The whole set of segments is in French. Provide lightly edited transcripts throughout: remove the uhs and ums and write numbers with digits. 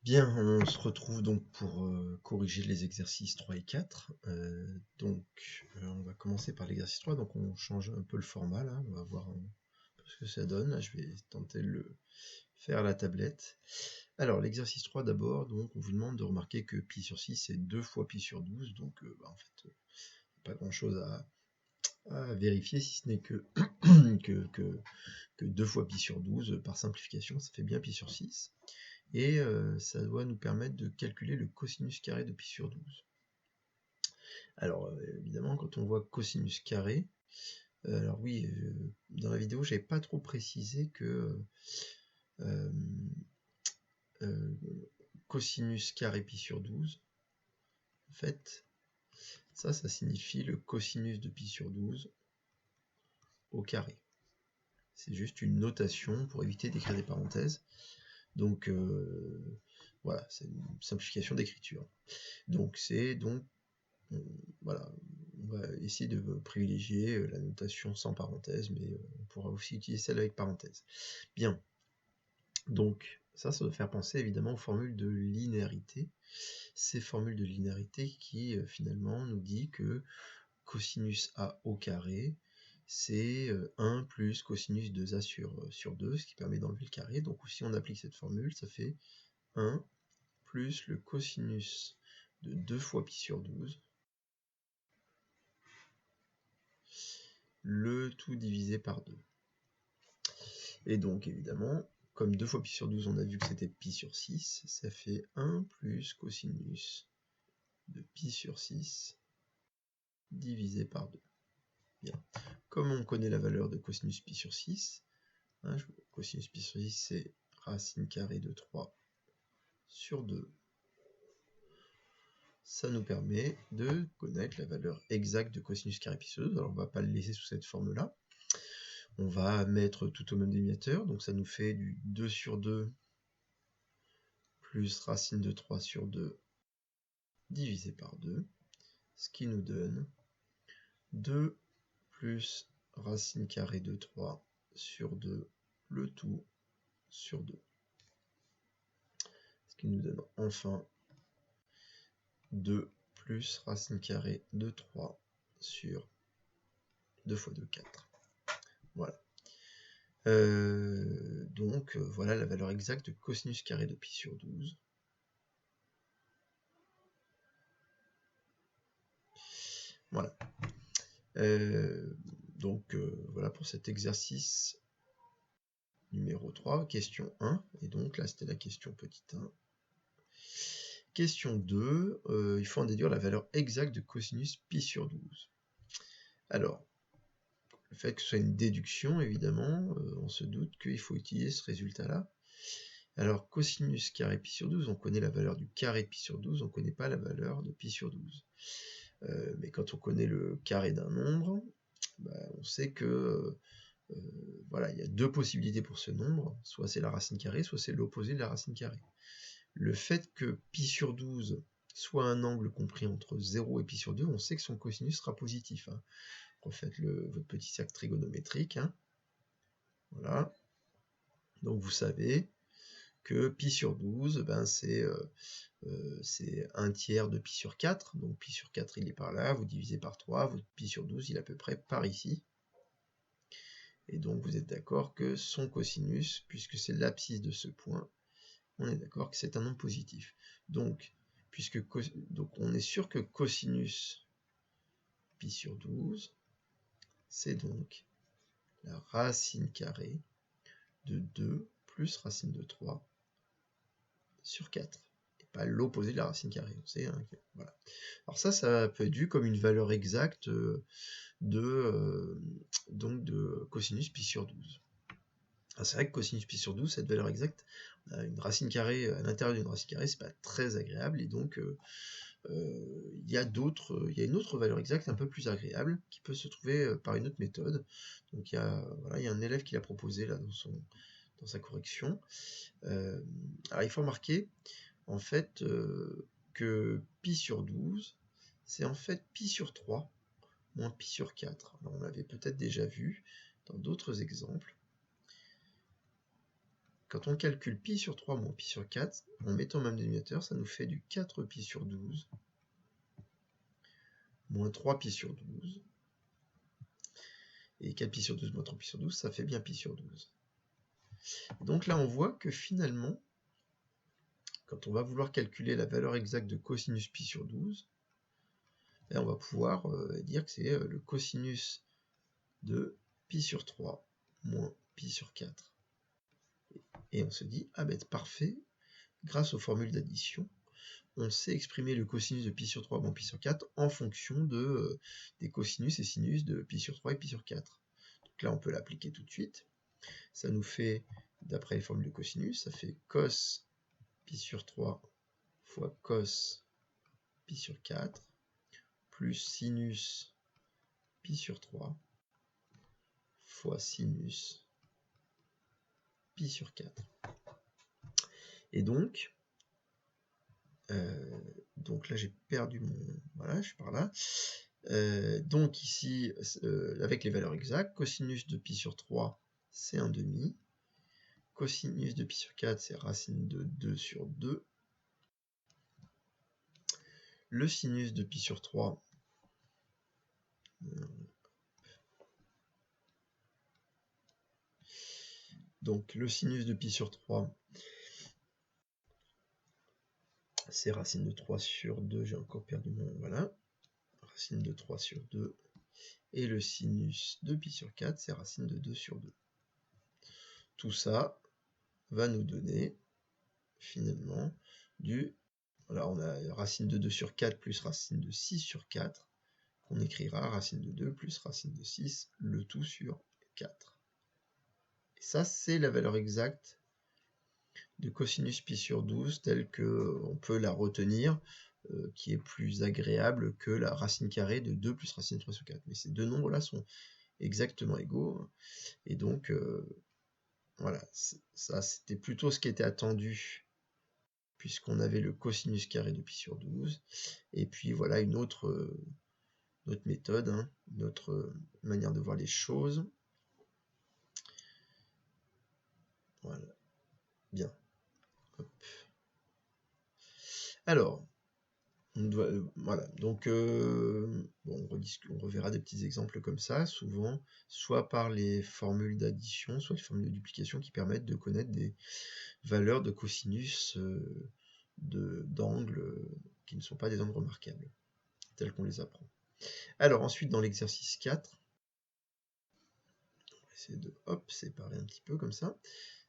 Bien, on se retrouve donc pour corriger les exercices 3 et 4. On va commencer par l'exercice 3, donc on change un peu le format là, on va voir un peu ce que ça donne. Là, je vais tenter de le faire à la tablette. Alors, l'exercice 3 d'abord, donc on vous demande de remarquer que pi sur 6 c'est 2 fois pi sur 12, donc en fait, pas grand chose à vérifier si ce n'est que, que 2 fois pi sur 12 par simplification, ça fait bien pi sur 6. Et ça doit nous permettre de calculer le cosinus carré de pi sur 12. Alors évidemment, quand on voit cosinus carré, alors oui, dans la vidéo, j'avais pas trop précisé que cosinus carré pi sur 12, en fait, ça signifie le cosinus de pi sur 12 au carré. C'est juste une notation pour éviter d'écrire des parenthèses. Donc voilà, c'est une simplification d'écriture. Donc voilà, on va essayer de privilégier la notation sans parenthèse, mais on pourra aussi utiliser celle avec parenthèse. Bien, donc ça doit faire penser évidemment aux formules de linéarité. Ces formules de linéarité qui finalement nous dit que cosinus A au carré, c'est 1 plus cosinus 2A sur 2, ce qui permet d'enlever le carré. Donc si on applique cette formule, ça fait 1 plus le cosinus de 2 fois pi sur 12, le tout divisé par 2. Et donc évidemment, comme 2 fois pi sur 12, on a vu que c'était pi sur 6, ça fait 1 plus cosinus de pi sur 6 divisé par 2. Bien. Comme on connaît la valeur de cosinus pi sur 6, cosinus pi sur 6 c'est racine carrée de 3 sur 2. Ça nous permet de connaître la valeur exacte de cosinus carré pi sur 2. Alors on ne va pas le laisser sous cette forme-là. On va mettre tout au même dénominateur, donc ça nous fait du 2 sur 2 plus racine de 3 sur 2 divisé par 2, ce qui nous donne 2 plus racine carrée de 3 sur 2, le tout sur 2. Ce qui nous donne enfin 2 plus racine carrée de 3 sur 2 fois 2, 4. Voilà. Donc voilà la valeur exacte de cosinus carré de pi sur 12. Voilà. Voilà pour cet exercice numéro 3, question 1, et donc là c'était la question petit 1. Question 2, il faut en déduire la valeur exacte de cosinus pi sur 12. Alors, le fait que ce soit une déduction, évidemment, on se doute qu'il faut utiliser ce résultat-là. Alors, cosinus carré pi sur 12, on connaît la valeur du carré de pi sur 12, on ne connaît pas la valeur de pi sur 12. Mais quand on connaît le carré d'un nombre, on sait que voilà, il y a deux possibilités pour ce nombre, soit c'est la racine carrée, soit c'est l'opposé de la racine carrée. Le fait que pi sur 12 soit un angle compris entre 0 et pi sur 2, on sait que son cosinus sera positif. Refaites votre petit cercle trigonométrique. Voilà. Donc vous savez que pi sur 12, c'est 1/3 de pi sur 4. Donc pi sur 4, il est par là. Vous divisez par 3. Votre pi sur 12, il est à peu près par ici. Et donc vous êtes d'accord que son cosinus, puisque c'est l'abscisse de ce point, on est d'accord que c'est un nombre positif. Donc, on est sûr que cosinus pi sur 12, c'est donc la racine carrée de 2 plus racine de 3 sur 4. Et pas l'opposé de la racine carrée. On sait, voilà. Alors ça peut être vu comme une valeur exacte de cosinus pi sur 12. C'est vrai que cosinus pi sur 12, cette valeur exacte, une racine carrée à l'intérieur d'une racine carrée, c'est pas très agréable, et donc il y a une autre valeur exacte un peu plus agréable qui peut se trouver par une autre méthode. Donc il y a un élève qui l'a proposé là dans sa correction. Alors il faut remarquer en fait que pi sur 12, c'est en fait pi sur 3 moins pi sur 4. Alors on l'avait peut-être déjà vu dans d'autres exemples. quand on calcule pi sur 3 moins pi sur 4, en mettant le même dénominateur, ça nous fait du 4 pi sur 12 moins 3 pi sur 12. Et 4 pi sur 12 moins 3 pi sur 12, ça fait bien pi sur 12. Donc là, on voit que finalement, quand on va vouloir calculer la valeur exacte de cosinus pi sur 12, on va pouvoir dire que c'est le cosinus de pi sur 3 moins pi sur 4. Et on se dit, ah ben parfait, grâce aux formules d'addition, on sait exprimer le cosinus de pi sur 3 moins pi sur 4 en fonction des cosinus et sinus de pi sur 3 et pi sur 4. Donc là, on peut l'appliquer tout de suite. Ça nous fait, d'après les formules de cosinus, ça fait cos pi sur 3 fois cos pi sur 4 plus sinus pi sur 3 fois sinus pi sur 4. Et donc là j'ai perdu mon... Voilà, je suis par là. Donc ici, avec les valeurs exactes, cosinus de pi sur 3, c'est 1/2. Cosinus de pi sur 4, c'est racine de 2 sur 2. Le sinus de pi sur 3, donc le sinus de pi sur 3, c'est racine de 3 sur 2, j'ai encore perdu mon... Voilà, racine de 3 sur 2. Et le sinus de pi sur 4, c'est racine de 2 sur 2. Tout ça va nous donner, finalement, du... Voilà, on a racine de 2 sur 4 plus racine de 6 sur 4. On écrira racine de 2 plus racine de 6, le tout sur 4. Et ça, c'est la valeur exacte de cosinus pi sur 12, telle qu'on peut la retenir, qui est plus agréable que la racine carrée de 2 plus racine de 3 sur 4. Mais ces deux nombres-là sont exactement égaux. Et donc, voilà, ça c'était plutôt ce qui était attendu, puisqu'on avait le cosinus carré de pi sur 12. Et puis voilà une autre méthode, hein, une autre manière de voir les choses. Voilà, bien. Hop. Alors, voilà, donc bon, on reverra des petits exemples comme ça, souvent, soit par les formules d'addition, soit les formules de duplication qui permettent de connaître des valeurs de cosinus d'angles qui ne sont pas des angles remarquables, tels qu'on les apprend. Alors ensuite, dans l'exercice 4, on va essayer de séparer un petit peu comme ça.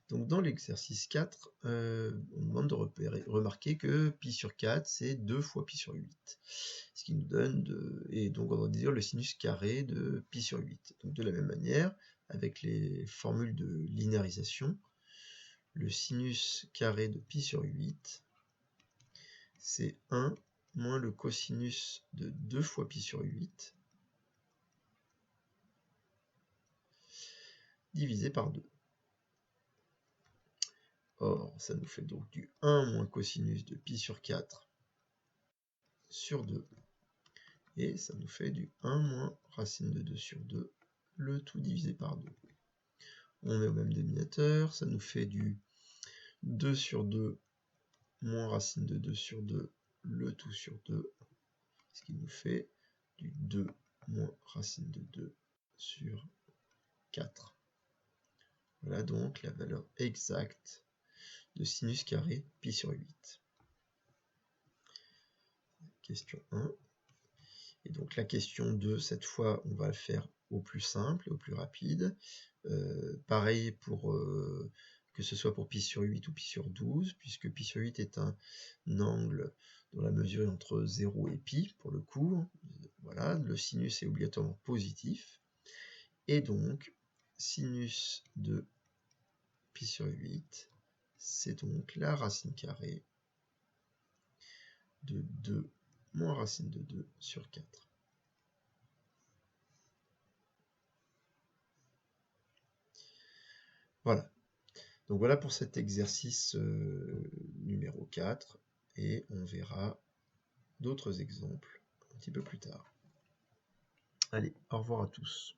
Donc dans l'exercice 4, on demande de remarquer que pi sur 4, c'est 2 fois pi sur 8. Ce qui nous donne et donc on va dire le sinus carré de pi sur 8. Donc de la même manière, avec les formules de linéarisation, le sinus carré de pi sur 8, c'est 1 moins le cosinus de 2 fois pi sur 8, divisé par 2. Or, ça nous fait donc du 1 moins cosinus de pi sur 4 sur 2. Et ça nous fait du 1 moins racine de 2 sur 2, le tout divisé par 2. On met au même dénominateur, ça nous fait du 2 sur 2 moins racine de 2 sur 2, le tout sur 2, ce qui nous fait du 2 moins racine de 2 sur 4. Voilà donc la valeur exacte de sinus carré pi sur 8. Question 1. Et donc la question 2, cette fois, on va le faire au plus simple et au plus rapide. Pareil pour que ce soit pour pi sur 8 ou pi sur 12, puisque pi sur 8 est un angle dont la mesure est entre 0 et pi, pour le coup. Voilà, le sinus est obligatoirement positif. Et donc, sinus de pi sur 8, c'est donc la racine carrée de 2 moins racine de 2 sur 4. Voilà. Donc voilà pour cet exercice numéro 4, et on verra d'autres exemples un petit peu plus tard. Allez, au revoir à tous.